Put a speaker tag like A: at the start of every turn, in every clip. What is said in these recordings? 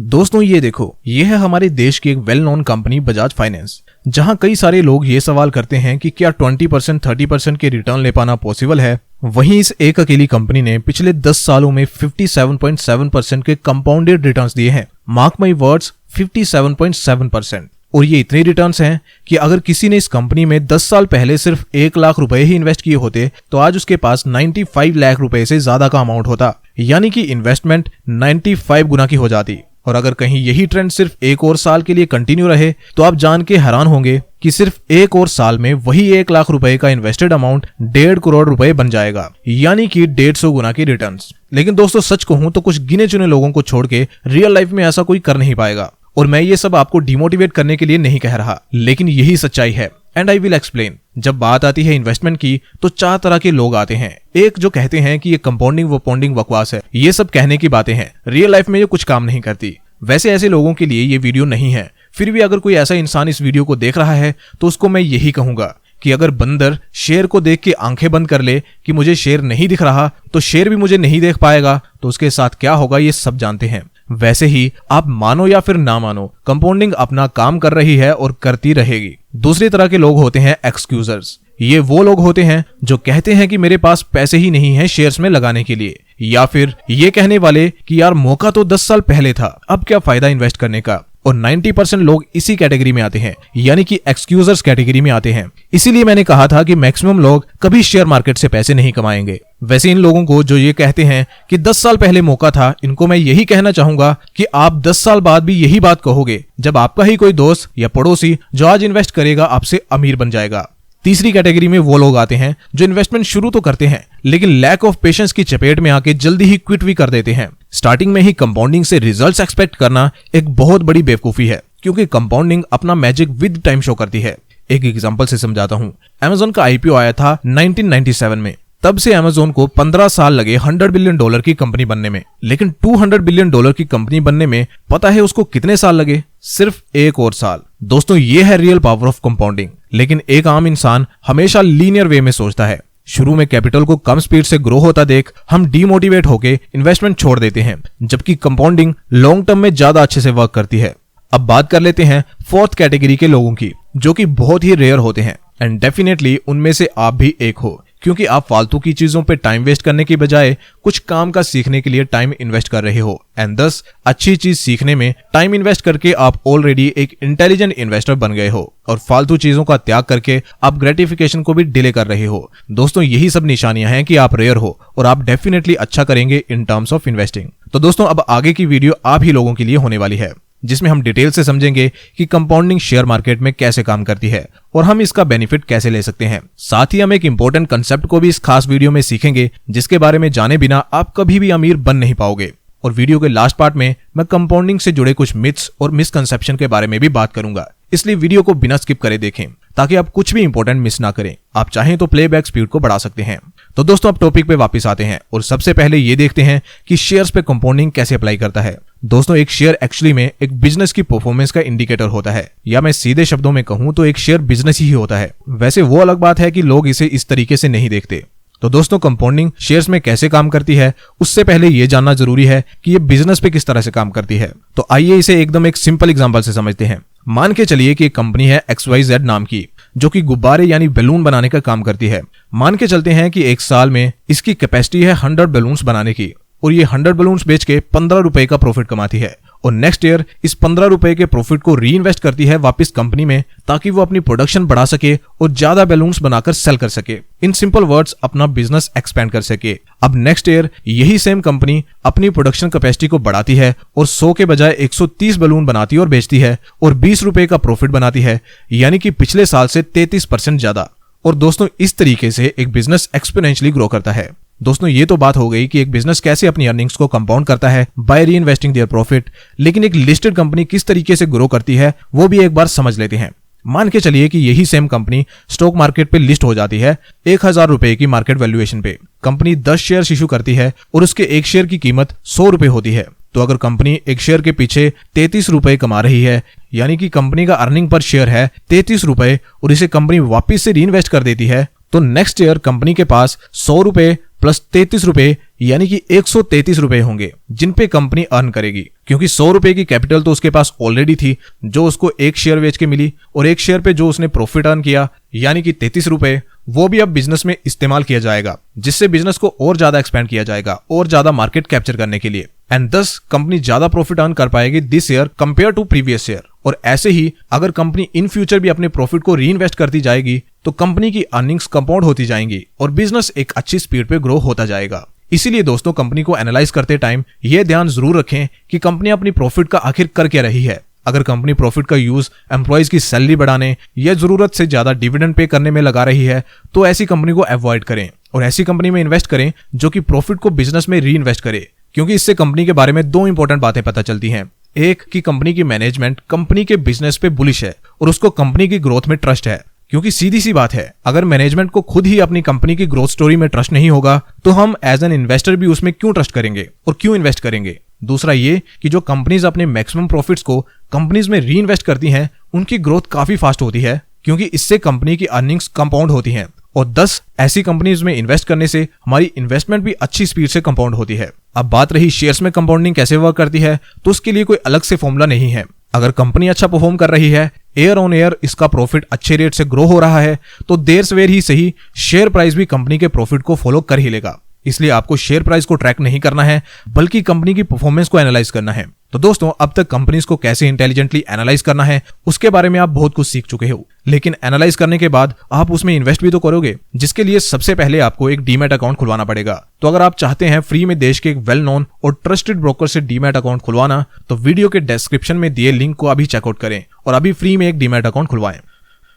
A: दोस्तों ये देखो, ये है हमारे देश की एक well known company Bajaj finance, जहां कई सारे लोग ये सवाल करते हैं कि क्या 20% 30% के रिटर्न ले पाना पॉसिबल है। वहीं इस एक अकेली कंपनी ने पिछले 10 सालों में 57.7% के कंपाउंडेड रिटर्न्स दिए हैं। Mark my words, 57.7%। और ये इतने रिटर्न्स हैं कि अगर किसी ने इस कंपनी में 10 साल पहले सिर्फ 1 लाख रुपए ही इन्वेस्ट किए होते तो आज उसके पास 95 लाख रुपए से ज्यादा का अमाउंट होता, यानी कि इन्वेस्टमेंट 95 गुना की हो जाती। और अगर कहीं यही ट्रेंड सिर्फ 1 और साल के लिए कंटिन्यू रहे तो आप जान के हैरान होंगे कि सिर्फ 1 और साल में वही 1 लाख रुपए का इन्वेस्टेड अमाउंट 1.5 करोड़ रुपए बन जाएगा, यानी कि 150 गुना की रिटर्न्स। लेकिन दोस्तों सच कहूं तो कुछ गिने चुने लोगों को छोड़ के रियल लाइफ में ऐसा कोई कर नहीं पाएगा। और मैं ये सब आपको डिमोटिवेट करने के लिए नहीं कह रहा, लेकिन यही सच्चाई है एंड आई विल एक्सप्लेन। जब बात आती है इन्वेस्टमेंट की तो 4 तरह के लोग आते हैं। एक जो कहते हैं कि ये कंपाउंडिंग वोपॉन्डिंग बकवास है, ये सब कहने की बातें हैं, रियल लाइफ में ये कुछ काम नहीं करती। वैसे ऐसे लोगों के लिए ये वीडियो नहीं है। फिर भी अगर कोई ऐसा इंसान इस वीडियो को देख रहा है तो उसको मैं यही कहूंगा कि अगर बंदर शेर को देख के आंखें बंद कर ले कि मुझे शेर नहीं दिख रहा तो शेर भी मुझे नहीं देख पाएगा, तो उसके साथ क्या होगा ये सब जानते हैं। वैसे ही आप मानो या फिर ना मानो, कंपाउंडिंग अपना काम कर रही है और करती रहेगी। दूसरी तरह के लोग होते हैं एक्सक्यूजर्स। ये वो लोग होते हैं जो कहते हैं कि मेरे पास पैसे ही नहीं है शेयर्स में लगाने के लिए, या फिर ये कहने वाले कि यार मौका तो 10 साल पहले था, अब क्या फायदा इन्वेस्ट करने का। और 90% लोग इसी कैटेगरी में आते हैं, यानी कि एक्सक्यूजर्स कैटेगरी में आते हैं। इसीलिए मैंने कहा था कि मैक्सिमम लोग कभी शेयर मार्केट से पैसे नहीं कमाएंगे। वैसे इन लोगों को जो ये कहते हैं कि 10 साल पहले मौका था, इनको मैं यही कहना चाहूंगा कि आप 10 साल बाद भी यही बात कहोगे जब आपका ही कोई दोस्त या पड़ोसी जो आज इन्वेस्ट करेगा आपसे अमीर बन जाएगा। तीसरी कैटेगरी में वो लोग आते हैं जो इन्वेस्टमेंट शुरू तो करते हैं लेकिन लैक ऑफ पेशेंस की चपेट में आके जल्दी ही क्विट भी कर देते हैं। स्टार्टिंग में ही कंपाउंडिंग से रिजल्ट्स एक्सपेक्ट करना एक बहुत बड़ी बेवकूफी है, क्योंकि कंपाउंडिंग अपना मैजिक विद टाइम शो करती है। एक एग्जांपल से समझाता हूं। अमेज़न का आईपीओ आया था 1997 में। तब से अमेज़न को 15 साल लगे $100 बिलियन की कंपनी बनने में। लेकिन $200 बिलियन की कंपनी बनने में पता है उसको कितने साल लगे? सिर्फ 1 और साल। दोस्तों ये है रियल पावर ऑफ कंपाउंडिंग। लेकिन एक आम इंसान हमेशा लीनियर वे में सोचता है। शुरू में कैपिटल को कम स्पीड से ग्रो होता देख हम डीमोटिवेट होके इन्वेस्टमेंट छोड़ देते हैं, जबकि कंपाउंडिंग लॉन्ग टर्म में ज्यादा अच्छे से वर्क करती है। अब बात कर लेते हैं 4th कैटेगरी के लोगों की, जो कि बहुत ही रेयर होते हैं एंड डेफिनेटली उनमें से आप भी एक हो, क्योंकि आप फालतू की चीजों पे टाइम वेस्ट करने की बजाय कुछ काम का सीखने के लिए टाइम इन्वेस्ट कर रहे हो एंड दस अच्छी चीज सीखने में टाइम इन्वेस्ट करके आप ऑलरेडी एक इंटेलिजेंट इन्वेस्टर बन गए हो और फालतू चीजों का त्याग करके आप ग्रेटिफिकेशन को भी डिले कर रहे हो। दोस्तों यही सब निशानियां हैं कि आप रेयर हो और आप डेफिनेटली अच्छा करेंगे इन टर्म्स ऑफ इन्वेस्टिंग। तो दोस्तों अब आगे की वीडियो आप ही लोगों के लिए होने वाली है, जिसमें हम डिटेल से समझेंगे कि कंपाउंडिंग शेयर मार्केट में कैसे काम करती है और हम इसका बेनिफिट कैसे ले सकते हैं। साथ ही हम एक इंपॉर्टेंट कंसेप्ट को भी इस खास वीडियो में सीखेंगे, जिसके बारे में जाने बिना आप कभी भी अमीर बन नहीं पाओगे। और वीडियो के लास्ट पार्ट में मैं कंपाउंडिंग से जुड़े कुछ मिथ्स और मिसकंसेप्शन के बारे में भी बात करूंगा, इसलिए वीडियो को बिना स्किप करे देखें ताकि आप कुछ भी इंपॉर्टेंट मिस ना करें। आप चाहें तो प्लेबैक स्पीड को बढ़ा सकते हैं। तो दोस्तों अब टॉपिक पे वापस आते हैं और सबसे पहले ये देखते हैं कि शेयर्स पे कंपाउंडिंग कैसे अप्लाई करता है। दोस्तों एक शेयर एक्चुअली में एक बिजनेस की परफॉर्मेंस का इंडिकेटर होता है, या मैं सीधे शब्दों में कहूं तो एक शेयर बिजनेस ही होता है। वैसे वो अलग बात है कि लोग इसे इस तरीके से नहीं देखते। तो दोस्तों कंपाउंडिंग शेयर्स में कैसे काम करती है उससे पहले ये जानना जरूरी है कि ये बिजनेस पे किस तरह से काम करती है। तो आइए इसे एकदम एक सिंपल एग्जांपल से समझते हैं। मान के चलिए कि एक कंपनी है XYZ नाम की, जो कि गुब्बारे यानी बैलून बनाने का काम करती है। मान के चलते हैं कि एक साल में इसकी कैपेसिटी है 100 बैलून्स बनाने की और ये 100 बैलून्स बेच के 15 रुपए का प्रॉफिट कमाती है और नेक्स्ट ईयर इस 15 रुपए के प्रॉफिट को री इन्वेस्ट करती है वापस कंपनी में, ताकि वो अपनी प्रोडक्शन बढ़ा सके और ज्यादा बैलून्स बनाकर सेल कर सके। इन सिंपल वर्ड्स अपना बिजनेस एक्सपेंड कर सके। अब नेक्स्ट ईयर यही सेम कंपनी अपनी प्रोडक्शन कैपेसिटी को बढ़ाती है और 100 के बजाय 130 बैलून बनाती है और बेचती है और 20 रुपए का प्रॉफिट बनाती है, यानी कि पिछले साल से 33% ज्यादा। और दोस्तों इस तरीके से एक बिजनेस एक्सपोनेंशियली ग्रो करता है। दोस्तों ये तो बात हो गई कि एक बिजनेस कैसे अपनी अर्निंग्स को कंपाउंड करता है बाय री इन्वेस्टिंग देयर प्रॉफिट, लेकिन एक लिस्टेड कंपनी किस तरीके से ग्रो करती है वो भी एक बार समझ लेते हैं। मान के चलिए कि यही सेम कंपनी स्टॉक मार्केट पे लिस्ट हो जाती है 1000 रुपए की मार्केट वैल्यूएशन पे। कंपनी 10 शेयर इशू करती है और उसके एक शेयर की कीमत 100 रुपए होती है। तो अगर कंपनी एक शेयर के पीछे 33 रुपए कमा रही है, यानी कि कंपनी का अर्निंग पर शेयर है 33 रुपए, और इसे कंपनी वापिस से री इन्वेस्ट कर देती है, तो नेक्स्ट ईयर कंपनी के पास 100 रुपए प्लस 33 रुपए यानी कि 133 रुपए होंगे जिन पे कंपनी अर्न करेगी, क्योंकि 100 रुपए की कैपिटल तो उसके पास ऑलरेडी थी जो उसको एक शेयर बेच के मिली, और एक शेयर पे जो उसने प्रॉफिट अर्न किया यानी कि 33 रुपए, वो भी अब बिजनेस में इस्तेमाल किया जाएगा, जिससे बिजनेस को और ज्यादा एक्सपेंड किया जाएगा और ज्यादा मार्केट कैप्चर करने के लिए, एंड दस कंपनी ज्यादा प्रॉफिट अर्न कर पाएगी this year compare to previous year. और ऐसे ही अगर कंपनी इन फ्यूचर भी अपने प्रॉफिट को री इन्वेस्ट करती जाएगी तो कंपनी की अर्निंग्स कंपाउंड होती जाएंगी और बिजनेस एक अच्छी स्पीड पे ग्रो होता जाएगा। इसीलिए दोस्तों, कंपनी को एनालाइज करते टाइम यह ध्यान जरूर रखें कि कंपनी अपनी प्रॉफिट का आखिर कर क्या रही है। अगर कंपनी प्रॉफिट का यूज एम्प्लॉयज की सैलरी बढ़ाने या जरूरत से ज्यादा डिविडेंड पे करने में लगा रही है तो ऐसी कंपनी को अवॉइड करें और ऐसी कंपनी में इन्वेस्ट करें जो कि प्रॉफिट को बिजनेस में री इन्वेस्ट करे, क्योंकि इससे कंपनी के बारे में दो इंपॉर्टेंट बातें पता चलती हैं। एक कि कंपनी की मैनेजमेंट कंपनी के बिजनेस पे बुलिश है और उसको कंपनी की ग्रोथ में ट्रस्ट है, क्योंकि सीधी सी बात है, अगर मैनेजमेंट को खुद ही अपनी कंपनी की ग्रोथ स्टोरी में ट्रस्ट नहीं होगा तो हम एज एन इन्वेस्टर भी उसमें क्यों ट्रस्ट करेंगे और क्यों इन्वेस्ट करेंगे। दूसरा ये कि जो कंपनीज अपने मैक्सिमम प्रॉफिट्स को कंपनीज में री इन्वेस्ट करती हैं उनकी ग्रोथ काफी फास्ट होती है, क्योंकि इससे कंपनी की अर्निंग्स कंपाउंड होती हैं और 10 ऐसी कंपनीज में इन्वेस्ट करने से हमारी इन्वेस्टमेंट भी अच्छी स्पीड से कंपाउंड होती है। अब बात रही शेयर्स में कंपाउंडिंग कैसे वर्क करती है, तो उसके लिए कोई अलग से फॉर्मूला नहीं है। अगर कंपनी अच्छा परफॉर्म कर रही है, ईयर ऑन ईयर इसका प्रॉफिट अच्छे रेट से ग्रो हो रहा है, तो देर सवेर ही सही शेयर प्राइस भी कंपनी के प्रॉफिट को फॉलो कर ही लेगा। इसलिए आपको शेयर प्राइस को ट्रैक नहीं करना है बल्कि कंपनी की परफॉर्मेंस को एनालाइज करना है। तो दोस्तों, अब तक कंपनीज को कैसे इंटेलिजेंटली एनालाइज करना है उसके बारे में आप बहुत कुछ सीख चुके हो, लेकिन एनालाइज करने के बाद आप उसमें इन्वेस्ट भी तो करोगे, जिसके लिए सबसे पहले आपको एक डीमैट अकाउंट खुलवाना पड़ेगा। तो अगर आप चाहते हैं फ्री में देश के एक वेल नोन और ट्रस्टेड ब्रोकर से डीमैट अकाउंट खुलवाना, तो वीडियो के डिस्क्रिप्शन में दिए लिंक को अभी चेकआउट करें और अभी फ्री में एक डीमैट अकाउंट खुलवाएं।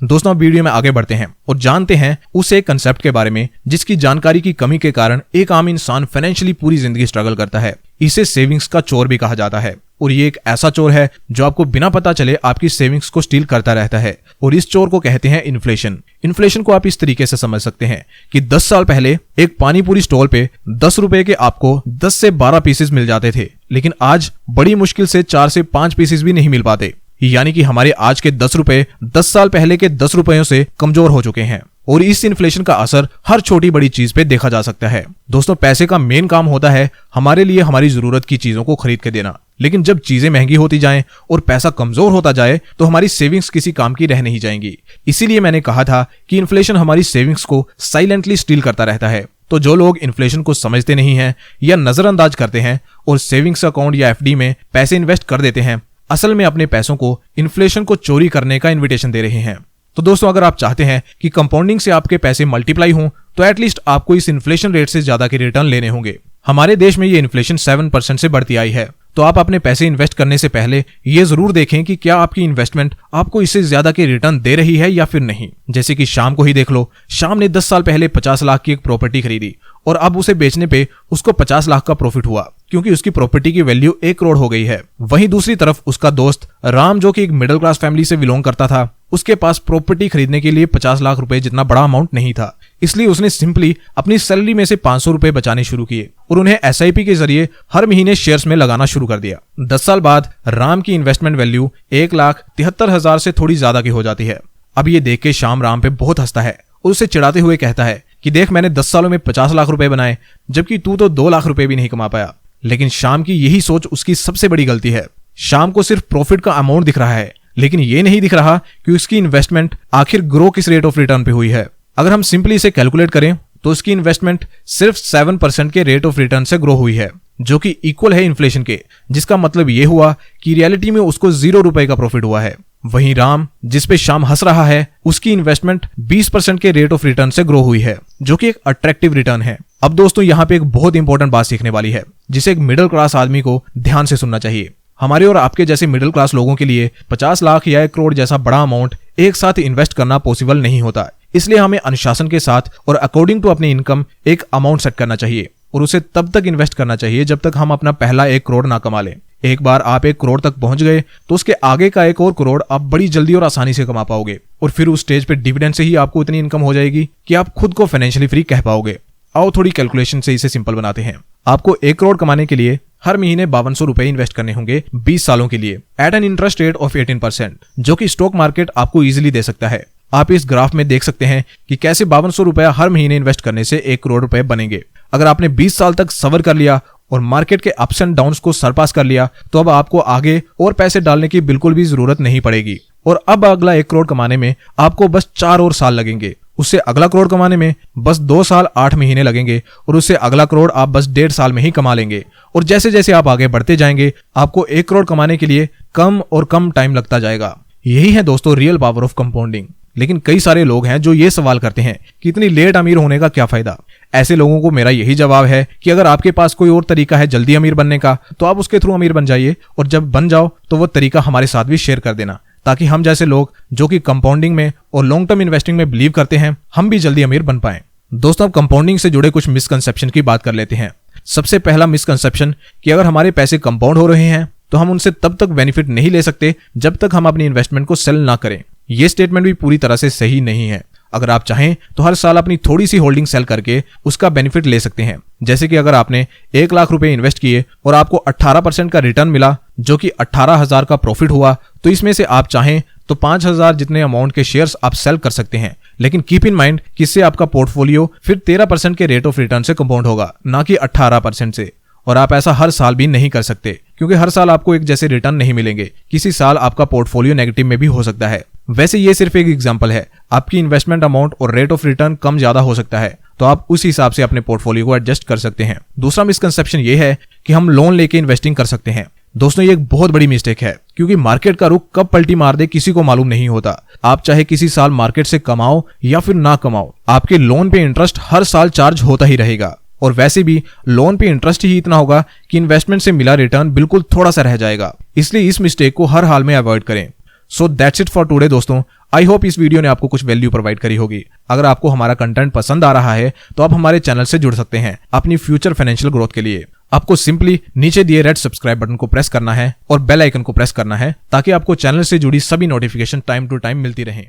A: दोस्तों, अब वीडियो में आगे बढ़ते हैं और जानते हैं उस एक कंसेप्ट के बारे में जिसकी जानकारी की कमी के कारण एक आम इंसान फाइनेंशियली पूरी जिंदगी स्ट्रगल करता है। इसे सेविंग्स का चोर भी कहा जाता है और ये एक ऐसा चोर है जो आपको बिना पता चले आपकी सेविंग्स को स्टील करता रहता है और इस चोर को कहते हैं इन्फ्लेशन। इन्फ्लेशन को आप इस तरीके से समझ सकते हैं कि 10 साल पहले एक पानी पूरी स्टॉल पे 10 रुपए के आपको 10 से 12 पीसेस मिल जाते थे, लेकिन आज बड़ी मुश्किल से 4 से 5 पीसेस भी नहीं मिल पाते। यानी कि हमारे आज के 10 रुपए 10 साल पहले के 10 रुपयों से कमजोर हो चुके हैं और इस इन्फ्लेशन का असर हर छोटी बड़ी चीज पे देखा जा सकता है। दोस्तों, पैसे का मेन काम होता है हमारे लिए हमारी जरूरत की चीजों को खरीद के देना, लेकिन जब चीजें महंगी होती जाएं और पैसा कमजोर होता जाए तो हमारी सेविंग्स किसी काम की रह नहीं जाएंगी। इसीलिए मैंने कहा था कि इन्फ्लेशन हमारी सेविंग्स को साइलेंटली स्टील करता रहता है। तो जो लोग इन्फ्लेशन को समझते नहीं हैं या नजरअंदाज करते हैं और सेविंग्स अकाउंट या एफडी में पैसे इन्वेस्ट कर देते हैं, असल में अपने पैसों को इन्फ्लेशन को चोरी करने का इन्विटेशन दे रहे हैं। तो दोस्तों, अगर आप चाहते हैं कि कंपाउंडिंग से आपके पैसे मल्टीप्लाई हों तो एटलीस्ट आपको इस इन्फ्लेशन रेट से ज्यादा के रिटर्न लेने होंगे। हमारे देश में ये इन्फ्लेशन 7% से बढ़ती आई है, तो आप अपने पैसे इन्वेस्ट करने से पहले ये जरूर देखें कि क्या आपकी इन्वेस्टमेंट आपको इससे ज्यादा के रिटर्न दे रही है या फिर नहीं। जैसे कि शाम को ही देख लो, शाम ने 10 साल पहले 50 लाख की एक प्रॉपर्टी खरीदी और अब उसे बेचने पे उसको 50 लाख का प्रॉफिट हुआ, क्योंकि उसकी प्रॉपर्टी की वैल्यू 1 करोड़ हो गई है। वहीं दूसरी तरफ उसका दोस्त राम, जो कि एक मिडिल क्लास फैमिली से बिलोंग करता था, उसके पास प्रॉपर्टी खरीदने के लिए 50 लाख रुपए जितना बड़ा अमाउंट नहीं था, इसलिए उसने सिंपली अपनी सैलरी में से 500 रुपए बचाने शुरू किए और उन्हें SIP के जरिए हर महीने शेयर्स में लगाना शुरू कर दिया। 10 साल बाद राम की इन्वेस्टमेंट वैल्यू 1,73,000 से थोड़ी ज्यादा की हो जाती है। अब ये देख के श्याम राम पे बहुत हंसता है और उसे चिढ़ाते हुए कहता है कि देख, मैंने 10 सालों में 50 लाख रुपए बनाए, जबकि तू तो 2 लाख रुपए भी नहीं कमा पाया। लेकिन श्याम की यही सोच उसकी सबसे बड़ी गलती है। श्याम को सिर्फ प्रॉफिट का अमाउंट दिख रहा है, लेकिन ये नहीं दिख रहा कि उसकी इन्वेस्टमेंट आखिर ग्रो किस रेट ऑफ रिटर्न पे हुई है। अगर हम सिंपली इसे कैलकुलेट करें तो उसकी इन्वेस्टमेंट सिर्फ 7% के रेट ऑफ रिटर्न से ग्रो हुई है, जो कि इक्वल है इन्फ्लेशन के, जिसका मतलब ये हुआ कि रियलिटी में उसको 0 रुपए का प्रॉफिट हुआ है। वहीं राम, जिसपे श्याम हंस रहा है, उसकी इन्वेस्टमेंट 20% के रेट ऑफ रिटर्न से ग्रो हुई है, जो कि एक अट्रैक्टिव रिटर्न है। अब दोस्तों, यहाँ पे एक बहुत इंपॉर्टेंट बात सीखने वाली है, जिसे एक मिडिल क्लास आदमी को ध्यान से सुनना चाहिए। हमारे और आपके जैसे मिडिल क्लास लोगों के लिए 50 लाख या 1 करोड़ जैसा बड़ा अमाउंट एक साथ इन्वेस्ट करना पॉसिबल नहीं होता। इसलिए हमें अनुशासन के साथ और अकॉर्डिंग टू अपनी इनकम एक अमाउंट सेट करना चाहिए और उसे तब तक इन्वेस्ट करना चाहिए जब तक हम अपना पहला 1 करोड़ ना कमा लें। एक बार आप 1 करोड़ तक पहुंच गए तो उसके आगे का 1 और करोड़ आप बड़ी जल्दी और आसानी से कमा पाओगे और फिर उस स्टेज पे डिविडेंड से ही आपको इतनी इनकम हो जाएगी कि आप खुद को फाइनेंशियली फ्री कह पाओगे। आओ थोड़ी कैलकुलेशन से इसे सिंपल बनाते हैं। आपको 1 करोड़ कमाने के लिए हर महीने 5200 रुपए इन्वेस्ट करने होंगे 20 सालों के लिए at an interest rate of 18%, जो कि स्टॉक मार्केट आपको इजीली दे सकता है। आप इस ग्राफ में देख सकते हैं कि कैसे 5200 रुपया हर महीने इन्वेस्ट करने से 1 करोड़ रुपए बनेंगे। अगर आपने 20 साल तक सबर कर लिया और मार्केट के अप्स एंड डाउन्स को सरपास कर लिया तो अब आपको आगे और पैसे डालने की बिल्कुल भी जरूरत नहीं पड़ेगी। और अब अगला 1 करोड़ कमाने में आपको बस 4 और साल लगेंगे। उससे अगला करोड़ कमाने में बस 2 साल 8 महीने लगेंगे और उससे अगला करोड़ आप बस 1.5 साल में ही कमा लेंगे। और जैसे जैसे आप आगे बढ़ते जाएंगे आपको 1 करोड़ कमाने के लिए कम और कम टाइम लगता जाएगा। यही है दोस्तों रियल पावर ऑफ कंपाउंडिंग। लेकिन कई सारे लोग हैं जो ये सवाल करते हैं कि इतनी लेट अमीर होने का क्या फायदा। ऐसे लोगों को मेरा यही जवाब है कि अगर आपके पास कोई और तरीका है जल्दी अमीर बनने का तो आप उसके थ्रू अमीर बन जाइए, और जब बन जाओ तो वो तरीका हमारे साथ भी शेयर कर देना, ताकि हम जैसे लोग जो कि कंपाउंडिंग में और लॉन्ग टर्म इन्वेस्टिंग में बिलीव करते हैं हम भी जल्दी अमीर बन पाएं। दोस्तों, अब कंपाउंडिंग से जुड़े कुछ मिसकंसेप्शन की बात कर लेते हैं। सबसे पहला मिसकंसेप्शन कि अगर हमारे पैसे कंपाउंड हो रहे हैं तो हम उनसे तब तक बेनिफिट नहीं ले सकते जब तक हम अपनी इन्वेस्टमेंट को सेल ना करें। यह स्टेटमेंट भी पूरी तरह से सही नहीं है। अगर आप चाहें तो हर साल अपनी थोड़ी सी होल्डिंग सेल करके उसका बेनिफिट ले सकते हैं। जैसे कि अगर आपने 1 लाख रुपए इन्वेस्ट किए और आपको 18% का रिटर्न मिला जो कि 18,000 का प्रॉफिट हुआ, तो इसमें से आप चाहें तो 5,000 जितने अमाउंट के शेयर्स आप सेल कर सकते हैं। लेकिन कीप इन माइंड कि इससे आपका पोर्टफोलियो फिर 13% के रेट ऑफ रिटर्न से कंपाउंड होगा, ना कि 18% से। और आप ऐसा हर साल भी नहीं कर सकते क्योंकि हर साल आपको एक जैसे रिटर्न नहीं मिलेंगे। किसी साल आपका पोर्टफोलियो नेगेटिव में भी हो सकता है। वैसे ये सिर्फ एक एग्जांपल है। आपकी इन्वेस्टमेंट अमाउंट और रेट ऑफ रिटर्न कम ज्यादा हो सकता है, तो आप उस हिसाब से अपने पोर्टफोलियो को एडजस्ट कर सकते हैं। दूसरा मिसकंसेप्शन ये है कि हम लोन लेके इन्वेस्टिंग कर सकते हैं। दोस्तों, ये एक बहुत बड़ी मिस्टेक है क्योंकि मार्केट का रुख कब पलटी मार दे किसी को मालूम नहीं होता। आप चाहे किसी साल मार्केट से कमाओ या फिर ना कमाओ, आपके लोन पे इंटरेस्ट हर साल चार्ज होता ही रहेगा। और वैसे भी लोन पे इंटरेस्ट ही इतना होगा कि इन्वेस्टमेंट से मिला रिटर्न बिल्कुल थोड़ा सा रह जाएगा। इसलिए इस मिस्टेक को हर हाल में अवॉइड करें। So that's it for today दोस्तों। आई होप इस वीडियो ने आपको कुछ वैल्यू प्रोवाइड करी होगी। अगर आपको हमारा कंटेंट पसंद आ रहा है तो आप हमारे चैनल से जुड़ सकते हैं अपनी फ्यूचर फाइनेंशियल ग्रोथ के लिए। आपको सिंपली नीचे दिए रेड सब्सक्राइब बटन को प्रेस करना है और बेल आइकन को प्रेस करना है ताकि आपको चैनल से जुड़ी सभी नोटिफिकेशन टाइम टू टाइम मिलती रहें।